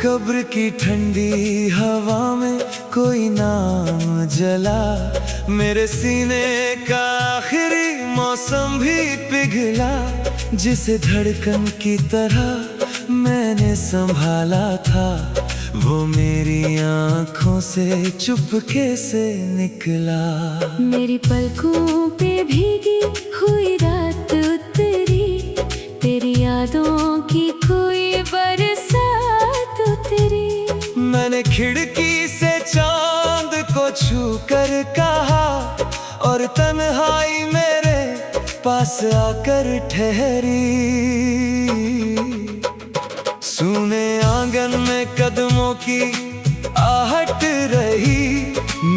कब्र की ठंडी हवा में कोई नाम जला, मेरे सीने का आखिरी मौसम भी पिघला। जिसे धड़कन की तरह मैंने संभाला था, वो मेरी आँखों से चुपके से निकला। मेरी पलकों पे भीगी हुई रात उतरी, तेरी यादों की कोई बरसात उतरी। मैंने खिड़की से चांद को छू कर कहा, और तन्हाई मेरे पास आकर ठहरी। सूने आंगन में कदमों की आहट रही,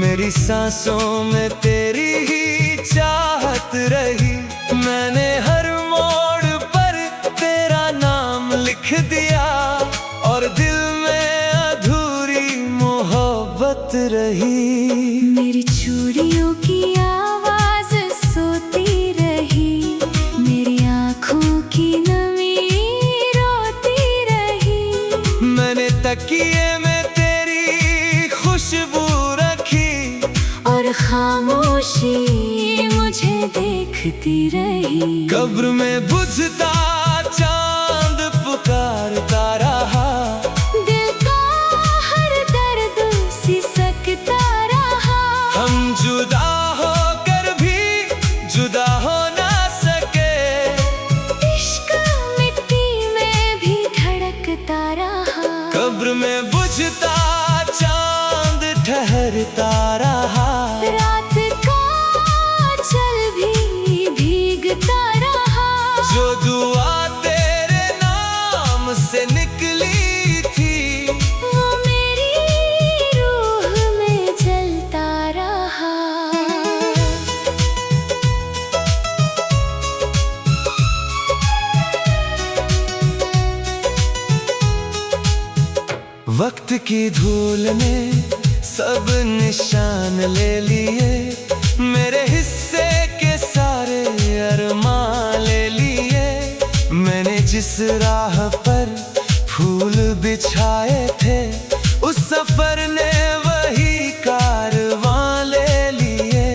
मेरी सांसों में तेरी ही चाहत रही। मैंने हर मोड़ पर तेरा नाम लिख दिया, और दिल में अधूरी मोहब्बत रही। मेरी चूड़ियों की आवाज सोती रही, मेरी आँखों की नमी रोती रही। मैंने तकिए में तेरी खुशबू रखी, और खामोशी मुझे देखती रही। कब्र में बुझता चांद पुकारता रहा, दिल का हर दर्द सिसकता रहा। हम जुदा होकर भी जुदा हो ना सके, इश्क मिट्टी में भी धड़कता रहा। कब्र में बुझता चांद ठहरता रहा, रात का चल भी भीगता रहा। जो दुआ तेरे नाम से निकली थी, वो मेरी रूह में जलता रहा। वक्त की धूल ने सब निशान ले लिए, मेरे हिस्से के सारे अरमान ले लिए। मैंने जिस राह पर फूल बिछाए थे, उस सफर ने वही कारवां ले लिए।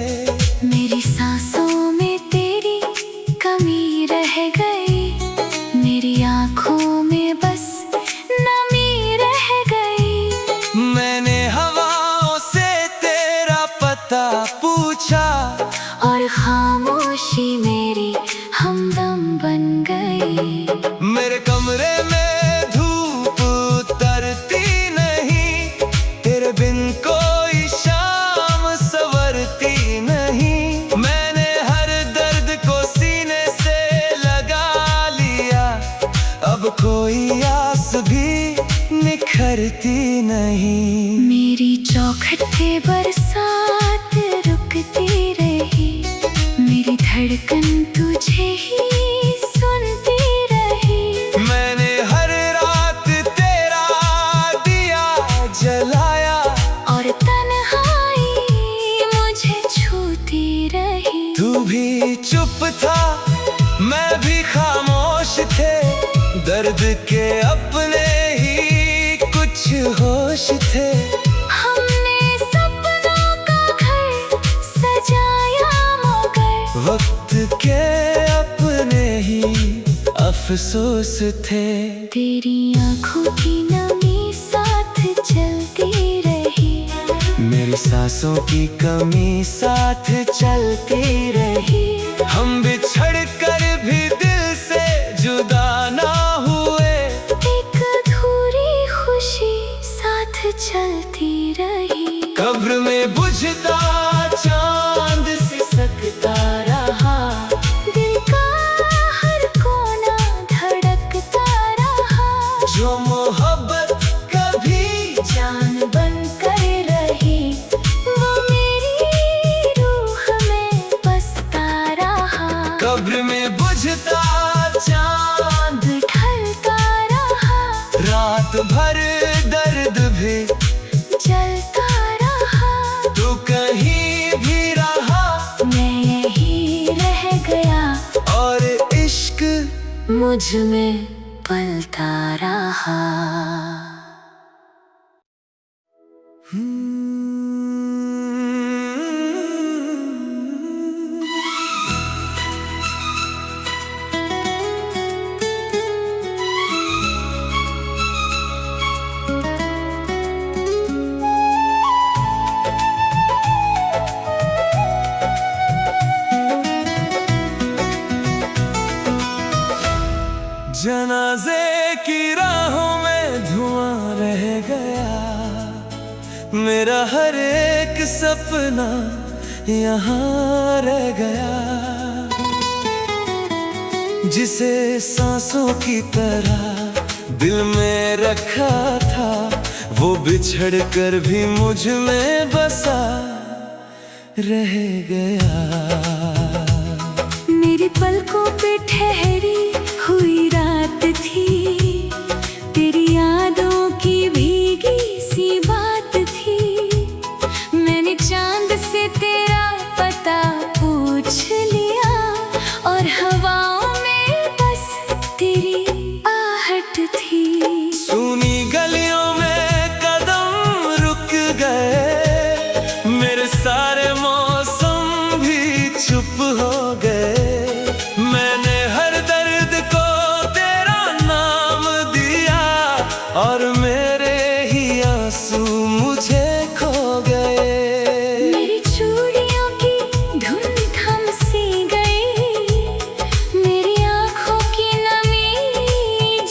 मेरी सांसों में तेरी कमी रह गई, मेरी आँखों में बस नमी रह गई। मैंने हवाओं से तेरा पता पूछा, और खामोशी मेरी हमदम बन गई। मेरे कमरे में धूप उतरती नहीं, तेरे बिन कोई शाम संवरती नहीं। मैंने हर दर्द को सीने से लगा लिया, अब कोई आस भी निखरती नहीं। मेरी चौखट पे बरसात रुकती रही, मेरी धड़कन तुझे ही सुनती रही। मैंने हर रात तेरा दिया जलाया, और तन्हाई मुझे छूती रही। तू भी चुप था, मैं भी खामोश थे, दर्द के अपने ही कुछ होश थे। हमने सपनों का घर सजाया मगर, वक्त के अपने ही अफसोस थे। तेरी आँखों की नमी साथ चलती रही, मेरी सांसों की कमी साथ चलती रही। हम बिछड़ कर भी दिल से जुदा ना हुए, एक अधूरी खुशी साथ चलती रही। कब्र में बुझता चांद सिसकता रहा, दिल का हर कोना धड़कता रहा। जो मोहब्बत रात भर दर्द भी चलता रहा। तू कहीं भी रहा, मैं यही रह गया और इश्क मुझ में पलता रहा। जनाजे की राहों में धुआं रह गया, मेरा हर एक सपना यहाँ रह गया। जिसे सांसों की तरह दिल में रखा था, वो बिछड़ कर भी मुझ में बसा रह गया। मेरी पलकों पे ठहरी हुई रात थी, तेरी यादों की भीगी सी बात थी। मैंने चांद से तेरा पता पूछ लिया, और हवाओं में बस तेरी आहट थी। सूनी गलियों में कदम रुक गए, मेरे सारे मौसम भी चुप हो गए। मैंने हर दर्द को तेरा नाम दिया, और मेरे ही आंसू मुझे खो गए। मेरी चूड़ियों की धुन थम सी गई, मेरी आँखों की नमी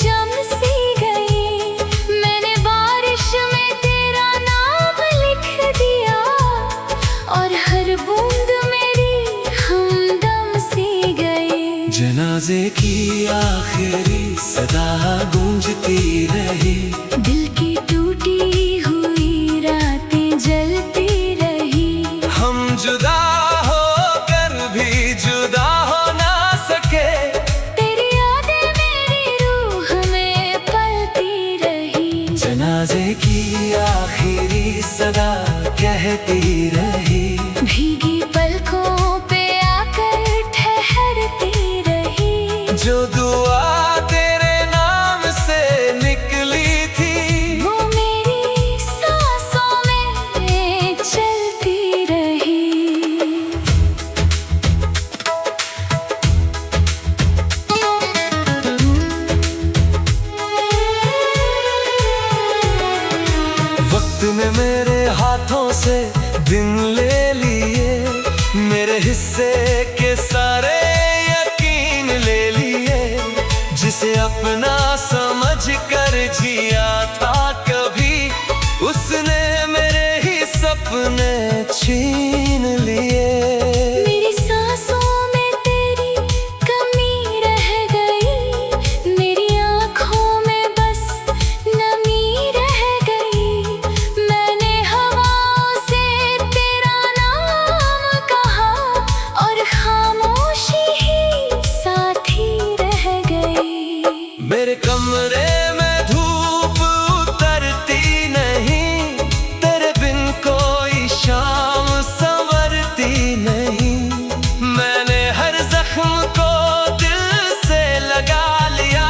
जम सी गई। मैंने बारिश में तेरा नाम लिख दिया, और हर बूंद मेरी हमदम सी गई। जनाजे की आखिरी सदा गूंजती रही, दिल की टूटी हुई रातें जलती रही। हम जुदा होकर भी जुदा हो ना सके। तेरी यादें मेरी रूह में पलती रही। जनाजे की आखिरी सदा कहती रही, भीगी पलकों पे आकर ठहरती रही। जो दुआ तेरे नाम से निकली थी, वो मेरी सांसों में चलती रही। वक्त ने मेरे हाथों से दिन ले लिए, मेरे हिस्से के सारे यकीन ले लिए। जिसे अपना समझ कर जिया था कभी, उसने मेरे ही सपने छीन लिए। मेरी सांसों में तेरी कमी रह गई, मेरी आँखों में बस नमी रह गई। मैंने हवाओं से तेरा नाम कहा, और खामोशी ही साथी रह गई। मेरे कमरे में धूप उतरती नहीं, तेरे बिन कोई शाम संवरती नहीं। मैंने हर जख्म को दिल से लगा लिया,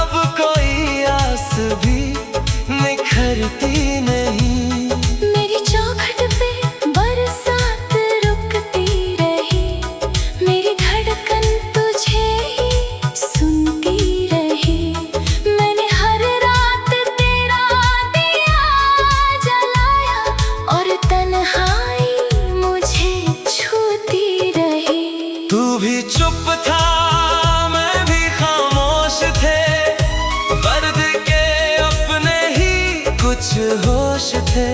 अब कोई आस भी निखरती नहीं। मेरी चौखट पे बरसात रुकती रही, मेरी धड़कन तुझे ही सुनती रही। मैंने हर रात तेरा दिया जलाया, और तन्हाई मुझे छूती रही। तू भी चुप था, मैं भी खामोश थे, दर्द के अपने ही कुछ होश थे।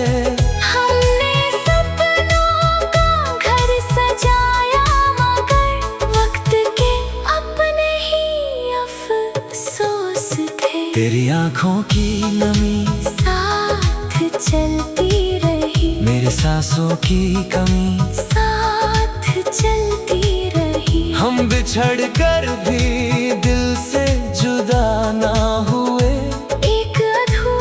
हमने सपनों का घर सजाया, मगर वक्त के अपने ही अफसोस थे। तेरी आंखों की नमी साथ चलती रही, मेरे सांसों की कमी, साथ चलती रही। हम बिछड़ कर भी दिल से जुदा ना हुए। एक अधूरा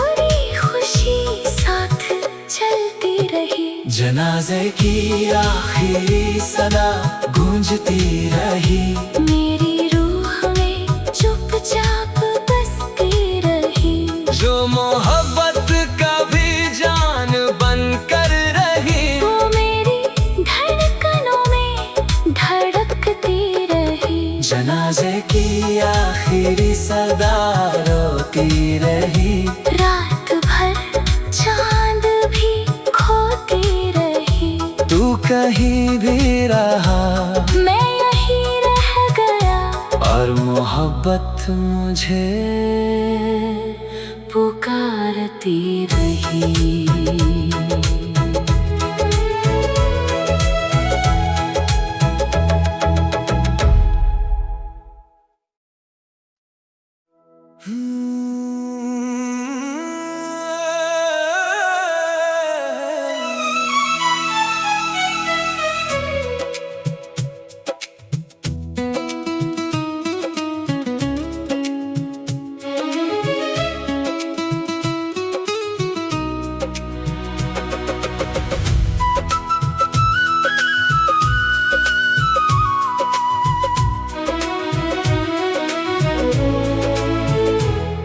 जनाजे की आखिरी सदा गूंजती रही। मेरी रूह में चुपचाप बसती रही। जो मोहब्बत का भी जान बनकर रही, वो मेरी धड़कनों में धड़कती रही। जनाजे की आखिरी सदा रोती रही। रात भर चांद भी खोती रही। तू कहीं भी रहा, मैं यहीं रह गया। और मोहब्बत मुझे पुकारती रही।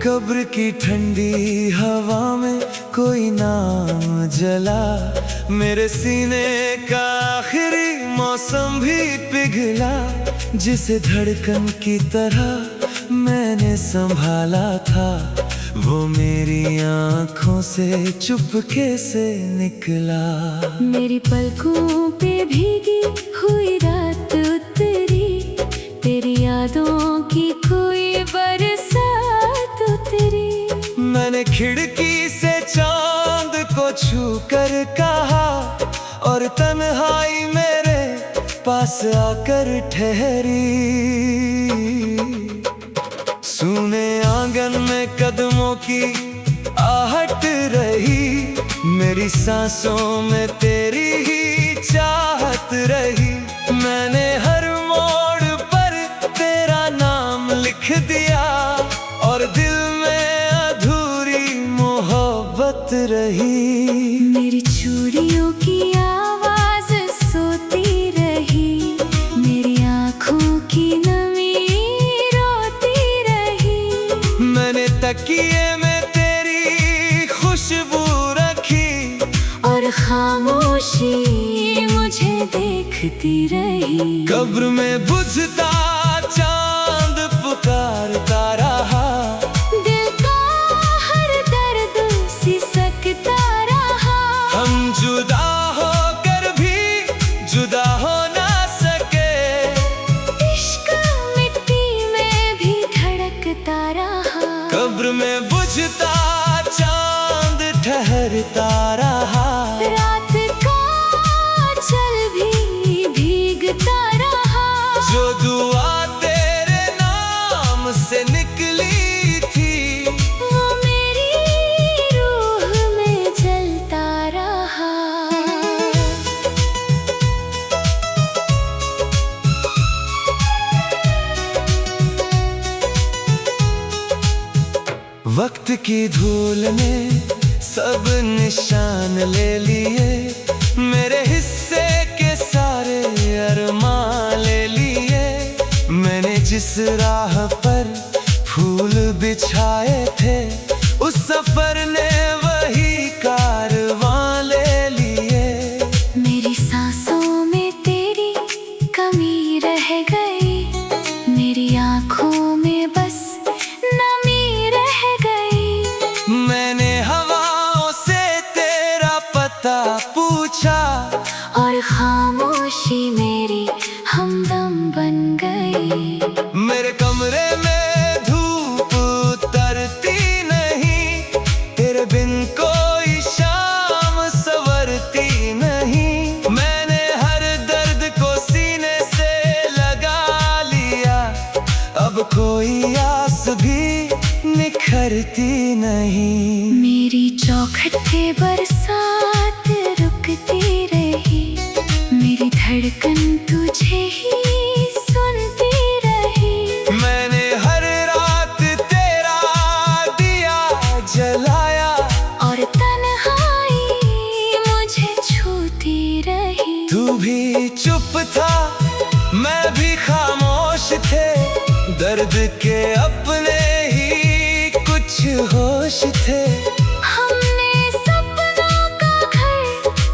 कब्र की ठंडी हवा में कोई नाम जला। मेरे सीने का आखिरी मौसम भी पिघला। जिसे धड़कन की तरह मैंने संभाला था, वो मेरी आँखों से चुपके से निकला। मेरी पलकों पे भीगी हुई रात उतरी। तेरी यादों की कोई बरसात उतरी। मैंने खिड़की से चांद को छू कर कहा, और तन्हाई मेरे पास आकर ठहरी। सूने आंगन में कदमों की आहट रही। मेरी सांसों में तेरी ही चाहत रही। मैंने हर मोड़ पर तेरा नाम लिख दिया, और दिल में अधूरी मोहब्बत रही। मेरी चूड़ियों की आवाज सोती रही। मेरी आँखों की नमी रोती रही। मैंने तकिए में तेरी खुशबू रखी, और खामोशी मुझे देखती रही। कब्र में बुझता चांद पुकारता रहा। दिल का हर दर्द सिसकता रहा। हम जुदा होकर भी जुदा हो ना सके। इश्क मिट्टी में भी धड़कता रहा। कब्र में बुझता चांद ठहरता रहा। रात का चल भी भीगता रहा। जो दुआ तेरे नाम से निकली थी, वो मेरी रूह में जलता रहा। वक्त की धूल ने सब निशान ले लिए। मेरे हिस्से के सारे अरमान ले लिए। मैंने जिस राह पर फूल बिछाए थे, उस सफर ने वही कारवां ले लिए। मेरी सांसों में तेरी कमी रह गई। मेरी आँखों में बस नमी रह गई। मैंने हवाओं से तेरा पता पूछा, और खामोशी मेरी हमदम बन गई। मेरे कमरे में धूप उतरती नहीं। तेरे बिन कोई शाम संवरती नहीं। मैंने हर दर्द को सीने से लगा लिया। अब कोई आस भी निखरती नहीं। मेरी चौखट पे बरसात रुकती रही। मेरी धड़कन तुझे ही सुनती रही। मैंने हर रात तेरा दिया जलाया, और तन्हाई मुझे छूती रही। के अपने ही कुछ होश थे। हमने सपनों का घर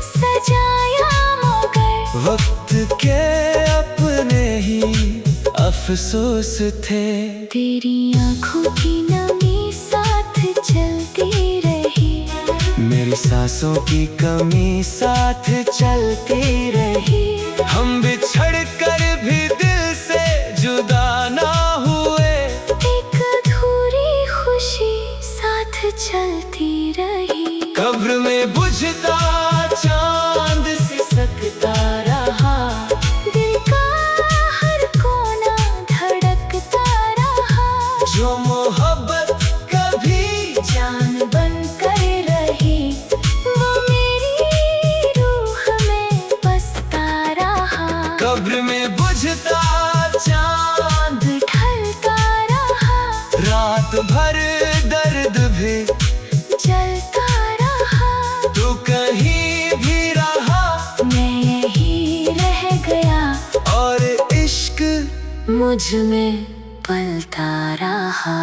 सजाया मगर वक्त के अपने ही अफसोस थे। तेरी आंखों की नमी साथ चलती रही, मेरी सांसों की कमी साथ चलती रही। हम बिछड़ कर भी दिल से जुदा ना हुए, एक अधूरी खुशी साथ चलती रही। कब्र में बुझता चांद सिसकता रहा, दिल का हर कोना धड़कता रहा। जो मोहब्बत कभी जान बन कर रही, वो मेरी रूह में बसता रहा। कब्र में बुझता चांद ढलता रहा, रात भर दर्द भी जलता रहा। तू कहीं भी रहा, मैं यही रह गया और इश्क मुझ में पलता रहा।